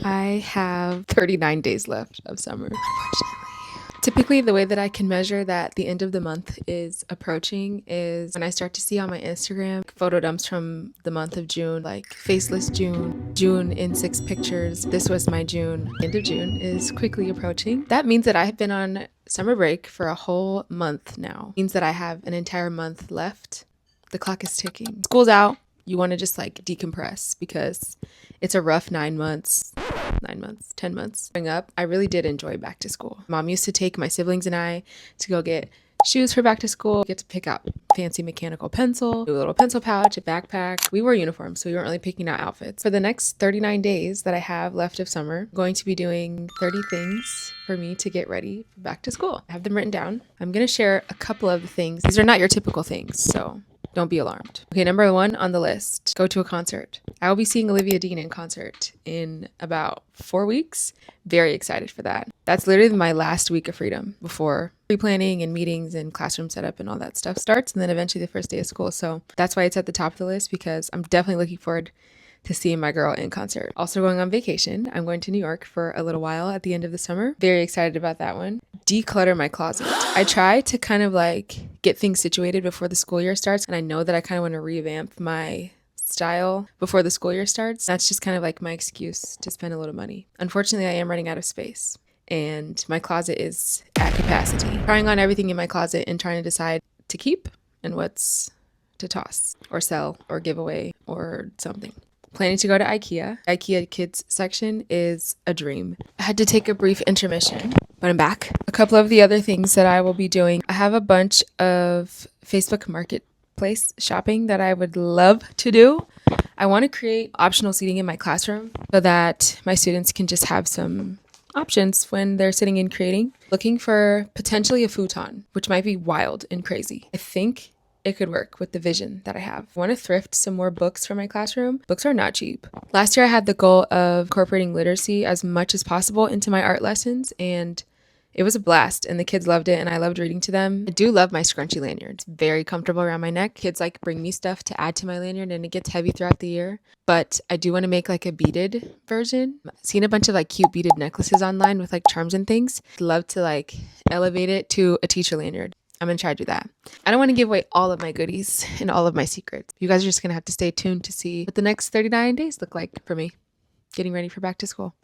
I have 39 days left of summer, unfortunately. Typically, the way that I can measure that the end of the month is approaching is when I start to see on my Instagram photo dumps from the month of June, like faceless June, June in 6 pictures. This was my June. End of June is quickly approaching. That means that I have been on summer break for a whole month now. It means that I have an entire month left. The clock is ticking. School's out. You want to just like decompress because it's a rough 9 months. 10 months. Growing up, I really did enjoy back to school. Mom used to take my siblings and I to go get shoes for back to school, get to pick out fancy mechanical pencil, a little pencil pouch, a backpack. We wore uniforms, so we weren't really picking out outfits. For the next 39 days that I have left of summer, I'm going to be doing 30 things for me to get ready for back to school. I have them written down. I'm going to share a couple of the things. These are not your typical things, so don't be alarmed. Okay, number 1 on the list, go to a concert. I will be seeing Olivia Dean in concert in about 4 weeks. Very excited for that. That's literally my last week of freedom before pre-planning and meetings and classroom setup and all that stuff starts, and then eventually the first day of school. So that's why it's at the top of the list, because I'm definitely looking forward to seeing my girl in concert. Also going on vacation. I'm going to New York for a little while at the end of the summer. Very excited about that one. Declutter my closet. I try to kind of like get things situated before the school year starts, and I know that I kind of want to revamp my style before the school year starts. That's just kind of like my excuse to spend a little money. Unfortunately, I am running out of space and my closet is at capacity. Trying on everything in my closet and trying to decide to keep and what's to toss or sell or give away or something. Planning to go to IKEA. IKEA kids section is a dream. I had to take a brief intermission, but I'm back. A couple of the other things that I will be doing. I have a bunch of Facebook Marketplace shopping that I would love to do. I want to create optional seating in my classroom so that my students can just have some options when they're sitting and creating. Looking for potentially a futon, which might be wild and crazy. I think it could work with the vision that I have. I want to thrift some more books for my classroom. Books are not cheap. Last year I had the goal of incorporating literacy as much as possible into my art lessons, and it was a blast and the kids loved it and I loved reading to them. I do love my scrunchy lanyard. It's very comfortable around my neck. Kids like bring me stuff to add to my lanyard and it gets heavy throughout the year. But I do want to make like a beaded version. I've seen a bunch of like cute beaded necklaces online with like charms and things. I'd love to like elevate it to a teacher lanyard. I'm going to try to do that. I don't want to give away all of my goodies and all of my secrets. You guys are just going to have to stay tuned to see what the next 39 days look like for me getting ready for back to school.